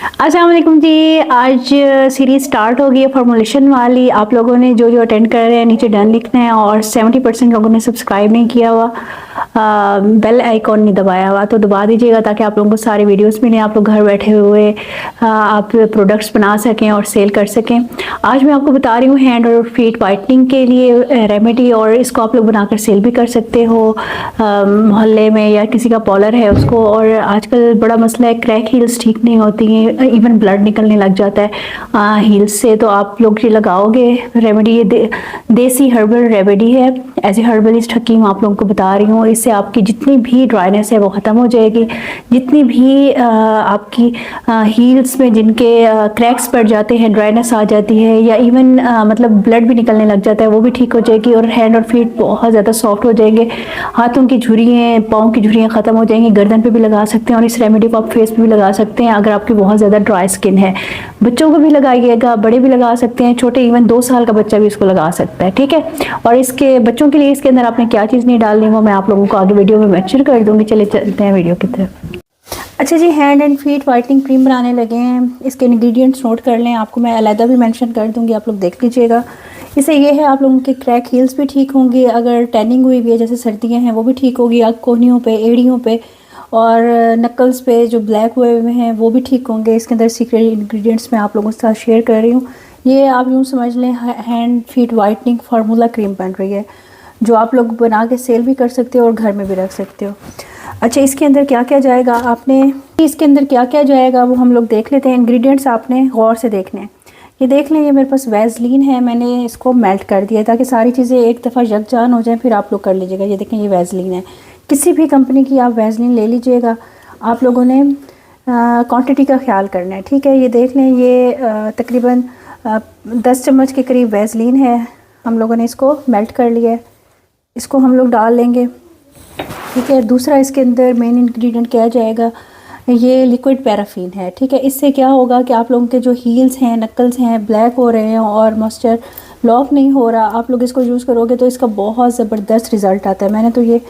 अस्सलाम वालेकुम जी। आज सीरीज़ स्टार्ट हो गई है फॉर्मुलेशन वाली। आप लोगों ने जो अटेंड कर रहे हैं नीचे डन लिखना है और 70% लोगों ने सब्सक्राइब नहीं किया हुआ, बेल आइकॉन नहीं दबाया हुआ तो दबा दीजिएगा ताकि आप लोगों को सारे वीडियोस मिलें, आप लोग घर बैठे हुए आप प्रोडक्ट्स बना सकें और सेल कर सकें। आज मैं आपको बता रही हूँ हैंड और फीट वाइटनिंग के लिए रेमेडी, और इसको आप लोग बनाकर सेल भी कर सकते हो मोहल्ले में, या किसी का पॉलर है उसको। और आजकल बड़ा मसला है, क्रैक हील्स ठीक नहीं होती हैं, इवन ब्लड निकलने लग जाता है हील्स से। तो आप लोग ये लगाओगे रेमेडी, ये देसी हर्बल रेमेडी है। एज ए हर्बलिस्ट हकीम आप लोगों को बता रही हूँ, इससे आपकी जितनी भी ड्राइनेस है वो ख़त्म हो जाएगी। जितनी भी आपकी हील्स में जिनके क्रैक्स पड़ जाते हैं, ड्राइनेस आ जाती है, या इवन मतलब ब्लड भी निकलने लग जाता है, वो भी ठीक हो जाएगी। और हैंड और फीट बहुत ज़्यादा सॉफ्ट हो जाएंगे। हाथों की झुर्रियाँ, पाँव की झुर्रियाँ ख़त्म हो जाएंगी। गर्दन पे भी लगा सकते हैं और इस रेमेडी को आप फेस पे भी लगा सकते हैं अगर आपकी बहुत ज़्यादा ड्राई स्किन है। बच्चों को भी लगाइएगा, बड़े भी लगा सकते हैं, छोटे इवन 2 साल का बच्चा भी इसको लगा सकता है, ठीक है। और इसके बच्चों के लिए इसके अंदर आपने क्या चीज़ नहीं डालनी वो मैं आप लोगों को आगे वीडियो में मेंशन कर दूँगी। चले चलते हैं वीडियो की तरफ। अच्छा जी, hand and feet whitening cream बनाने लगे हैं। इसके इंग्रेडिएंट्स नोट कर लें, आपको मैं अलहदा भी मेंशन कर दूंगी, आप लोग देख लीजिएगा। इससे ये है आप लोगों के क्रैक हील्स भी ठीक होंगे, अगर टैनिंग हुई हुई है जैसे सर्दियां हैं वो भी ठीक होगी, आग कोहनियों पे, एड़ियों पे और नकल्स पे जो ब्लैक हुए हुए हैं वो भी ठीक होंगे। इसके अंदर सीक्रेट इंग्रेडिएंट्स मैं आप लोगों के साथ शेयर कर रही हूँ। ये आप यूँ समझ लें hand feet whitening formula cream बन रही है, जो आप लोग बना के सेल भी कर सकते हो और घर में भी रख सकते हो। अच्छा, इसके अंदर क्या क्या जाएगा, आपने इसके अंदर क्या क्या जाएगा वो हम लोग देख लेते हैं। इंग्रेडिएंट्स आपने गौर से देखने हैं। ये देख लें, ये मेरे पास वैसलीन है, मैंने इसको मेल्ट कर दिया ताकि सारी चीज़ें एक दफ़ा यकजान हो जाएं, फिर आप लोग कर लीजिएगा। ये देखें, ये वैसलीन है, किसी भी कंपनी की आप वैसलीन ले लीजिएगा। आप लोगों ने क्वांटिटी का ख्याल करना है, ठीक है। ये देख लें, ये तकरीबन 10 चम्मच के करीब वैसलीन है। हम लोगों ने इसको मेल्ट कर लिया है, इसको हम लोग डाल लेंगे, ठीक है। दूसरा इसके अंदर मेन इंग्रेडिएंट क्या जाएगा, ये लिक्विड पैराफिन है, ठीक है। इससे क्या होगा कि आप लोगों के जो हील्स हैं, नकल्स हैं, ब्लैक हो रहे हैं और मॉइस्चर लॉक नहीं हो रहा, आप लोग इसको यूज़ करोगे तो इसका बहुत ज़बरदस्त रिज़ल्ट आता है। मैंने तो ये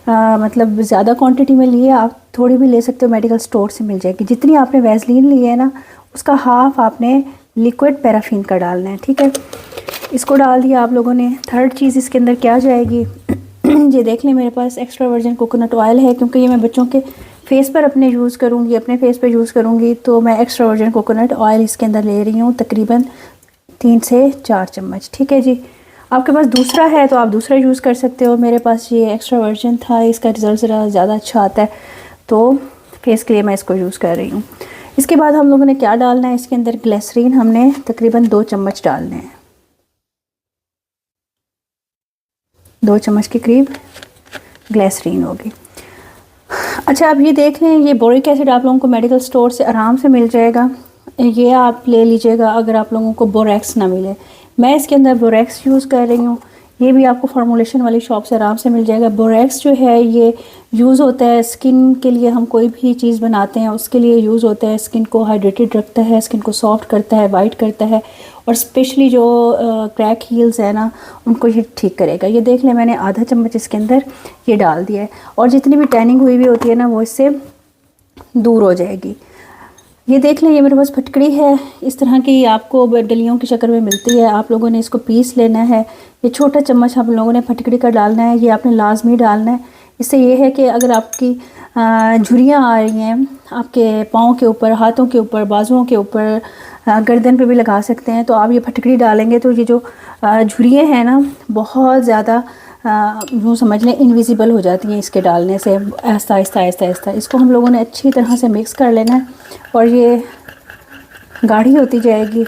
मतलब ज़्यादा क्वांटिटी में लिए, आप थोड़ी भी ले सकते हो, मेडिकल स्टोर से मिल जाएगी। जितनी आपने वैसलीन ली है ना, उसका हाफ आपने लिक्विड पैराफिन का डालना है, ठीक है। इसको डाल दिया आप लोगों ने। थर्ड चीज़ इसके अंदर क्या जाएगी, ये देख लें, मेरे पास एक्स्ट्रा वर्जिन कोकोनट ऑयल है, क्योंकि ये मैं बच्चों के फेस पर अपने यूज़ करूँगी, अपने फेस पे यूज़ करूँगी, तो मैं एक्स्ट्रा वर्जिन कोकोनट ऑयल इसके अंदर ले रही हूँ, तकरीबन 3 से 4 चम्मच, ठीक है जी। आपके पास दूसरा है तो आप दूसरा यूज़ कर सकते हो। मेरे पास ये एक्स्ट्रा वर्जिन था, इसका रिज़ल्ट ज़रा ज़्यादा अच्छा आता है, तो फेस के लिए मैं इसको यूज़ कर रही हूँ। इसके बाद हम लोगों ने क्या डालना है, इसके अंदर ग्लिसरीन हमने तकरीबन 2 चम्मच डालने हैं, 2 चम्मच के करीब ग्लिसरीन होगी। अच्छा, अब ये देख लें, ये बोरिक एसिड आप लोगों को मेडिकल स्टोर से आराम से मिल जाएगा, ये आप ले लीजिएगा अगर आप लोगों को बोरेक्स ना मिले। मैं इसके अंदर बोरेक्स यूज़ कर रही हूँ, ये भी आपको फार्मूलेशन वाली शॉप से आराम से मिल जाएगा। बोरेक्स जो है ये यूज़ होता है स्किन के लिए, हम कोई भी चीज़ बनाते हैं उसके लिए यूज़ होता है। स्किन को हाइड्रेटेड रखता है, स्किन को सॉफ्ट करता है, वाइट करता है, और स्पेशली जो क्रैक हील्स है ना, उनको ये ठीक करेगा। ये देख लें, मैंने आधा चम्मच इसके अंदर ये डाल दिया है, और जितनी भी टैनिंग हुई हुई होती है ना वो इससे दूर हो जाएगी। ये देख लें, ये मेरे पास फटकड़ी है, इस तरह की आपको डलियों की शक्ल में मिलती है। आप लोगों ने इसको पीस लेना है। ये छोटा चम्मच हम लोगों ने फटकड़ी का डालना है, ये आपने लाजमी डालना है। इससे ये है कि अगर आपकी झुर्रियाँ आ रही हैं आपके पाँव के ऊपर, हाथों के ऊपर, बाजुओं के ऊपर, गर्दन पे भी लगा सकते हैं, तो आप ये फटकड़ी डालेंगे तो ये जो झुर्रियाँ हैं ना बहुत ज़्यादा यूँ समझ लें इनविजिबल हो जाती हैं इसके डालने से। आहिस्ता आहिस्ता आहिस्ता आहिस्ता इसको हम लोगों ने अच्छी तरह से मिक्स कर लेना है, और ये गाढ़ी होती जाएगी,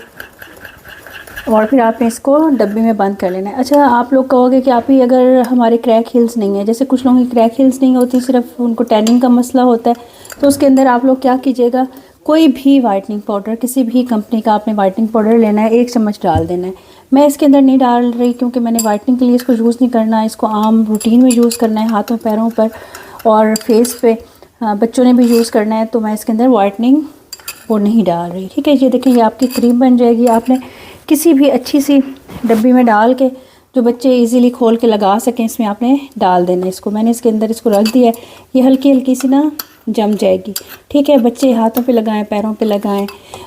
और फिर आपने इसको डब्बे में बंद कर लेना है। अच्छा, आप लोग कहोगे कि आप ही अगर हमारे क्रैक हिल्स नहीं है, जैसे कुछ लोगों की क्रैक हिल्स नहीं होती, सिर्फ उनको टैनिंग का मसला होता है, तो उसके अंदर आप लोग क्या कीजिएगा, कोई भी वाइटनिंग पाउडर, किसी भी कंपनी का आपने वाइटनिंग पाउडर लेना है, 1 चम्मच डाल देना है। मैं इसके अंदर नहीं डाल रही क्योंकि मैंने वाइटनिंग के लिए इसको यूज़ नहीं करना है, इसको आम रूटीन में यूज़ करना है, हाथों पैरों पर और फेस पे, बच्चों ने भी यूज़ करना है, तो मैं इसके अंदर वाइटनिंग वो नहीं डाल रही, ठीक है। ये देखें, ये आपकी क्रीम बन जाएगी। आपने किसी भी अच्छी सी डब्बी में डाल के जो बच्चे इजीली खोल के लगा सकें, इसमें आपने डाल देना इसको। मैंने इसके अंदर इसको रख दिया है, ये हल्की हल्की सी ना जम जाएगी। ठीक है, बच्चे हाथों पे लगाएं, पैरों पे लगाएं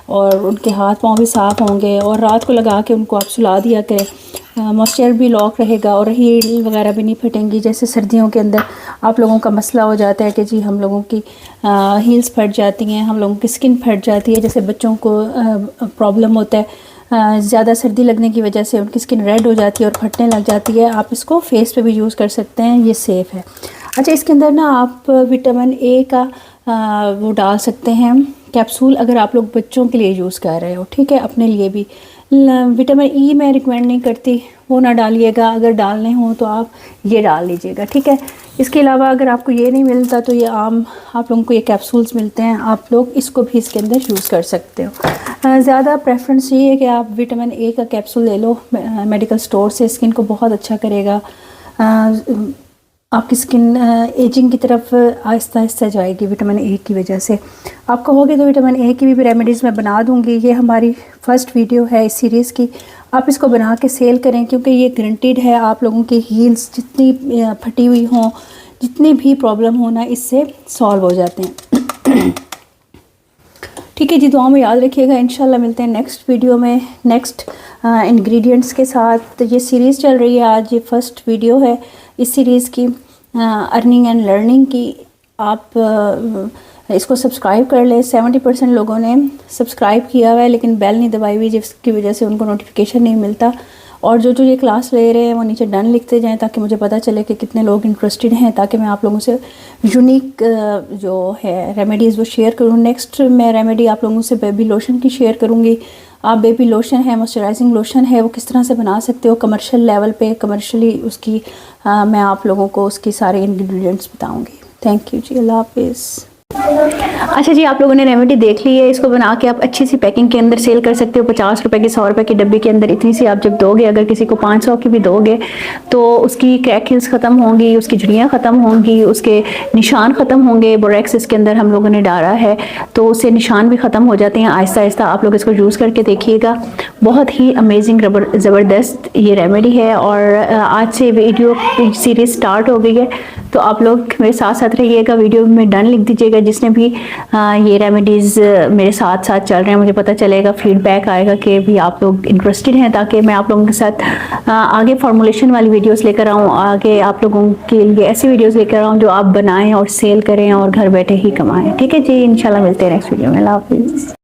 और उनके हाथ पाँव भी साफ़ होंगे। और रात को लगा के उनको आप सुला दिया करें, मॉइस्चर भी लॉक रहेगा और हील वगैरह भी नहीं फटेंगी। जैसे सर्दियों के अंदर आप लोगों का मसला हो जाता है कि जी हम लोगों की हील्स फट जाती हैं, हम लोगों की स्किन फट जाती है। जैसे बच्चों को प्रॉब्लम होता है, ज़्यादा सर्दी लगने की वजह से उनकी स्किन रेड हो जाती है और फटने लग जाती है। आप इसको फेस पे भी यूज़ कर सकते हैं, ये सेफ़ है। अच्छा, इसके अंदर ना आप विटामिन ए का वो डाल सकते हैं कैप्सूल, अगर आप लोग बच्चों के लिए यूज़ कर रहे हो। ठीक है, अपने लिए भी। विटामिन ई मैं रिकमेंड नहीं करती, वो ना डालिएगा। अगर डालने हो तो आप ये डाल लीजिएगा। ठीक है, इसके अलावा अगर आपको ये नहीं मिलता तो ये आम आप लोगों को ये कैप्सूल्स मिलते हैं, आप लोग इसको भी इसके अंदर यूज़ कर सकते हो। ज़्यादा प्रेफरेंस ये है कि आप विटामिन ए का कैप्सूल ले लो मेडिकल स्टोर से, स्किन को बहुत अच्छा करेगा। आपकी स्किन एजिंग की तरफ आहिस्ता आहिस्ता जाएगी विटामिन ए की वजह से। आप कहोगे तो विटामिन ए की भी रेमेडीज़ मैं बना दूंगी। ये हमारी फर्स्ट वीडियो है इस सीरीज़ की। आप इसको बना के सेल करें, क्योंकि ये गारंटीड है आप लोगों की हील्स जितनी फटी हुई हों, जितनी भी प्रॉब्लम हो ना, इससे सॉल्व हो जाते हैं। ठीक है जी, दुआ में याद रखिएगा। इंशाल्लाह मिलते हैं नेक्स्ट वीडियो में नेक्स्ट इंग्रेडिएंट्स के साथ। ये सीरीज़ चल रही है, आज ये फर्स्ट वीडियो है इस सीरीज़ की, अर्निंग एंड लर्निंग की। आप इसको सब्सक्राइब कर लें। 70% लोगों ने सब्सक्राइब किया हुआ है लेकिन बेल नहीं दबाई हुई, जिसकी वजह से उनको नोटिफिकेशन नहीं मिलता। और जो ये क्लास ले रहे हैं वो नीचे डन लिखते जाएं, ताकि मुझे पता चले कि कितने लोग इंटरेस्टेड हैं, ताकि मैं आप लोगों से यूनिक जो है रेमेडीज़ वो शेयर करूँ। नेक्स्ट मैं रेमेडी आप लोगों से बेबी लोशन की शेयर करूँगी। आप बेबी लोशन है, मॉइस्चराइजिंग लोशन है, वो किस तरह से बना सकते हो कमर्शियल लेवल पे, कमर्शियली उसकी मैं आप लोगों को उसकी सारे इंग्रेडिएंट्स बताऊँगी। थैंक यू जी, अल्लाह हाफिज़। अच्छा जी, आप लोगों ने रेमेडी देख ली है। इसको बना के आप अच्छी सी पैकिंग के अंदर सेल कर सकते हो। 50 रुपए की, 100 रुपए की डब्बी के अंदर इतनी सी आप जब दोगे, अगर किसी को 500 की भी दोगे तो उसकी क्रैक हिल्स ख़त्म होंगी, उसकी झुर्रियाँ ख़त्म होंगी, उसके निशान ख़त्म होंगे। बोरेक्स इसके अंदर हम लोगों ने डाला है तो उससे निशान भी ख़त्म हो जाते हैं आहिस्ता आहिस्ता। आप लोग इसको यूज़ करके देखिएगा, बहुत ही अमेजिंग ज़बरदस्त ये रेमेडी है। और आज से वीडियो सीरीज़ स्टार्ट हो गई है, तो आप लोग मेरे साथ साथ रहिएगा। वीडियो में डन लिख दीजिएगा जिसने भी ये रेमेडीज़ मेरे साथ साथ चल रहे हैं। मुझे पता चलेगा, फीडबैक आएगा कि भी आप लोग इंटरेस्टेड हैं, ताकि मैं आप लोगों के साथ आगे फार्मूलेशन वाली वीडियोस लेकर आऊँ, आगे आप लोगों के लिए ऐसी वीडियोस लेकर आऊँ जो आप बनाएं और सेल करें और घर बैठे ही कमाएं। ठीक है जी, इंशाल्लाह मिलते हैं नेक्स्ट वीडियो में। अल्लाह हाफिज़।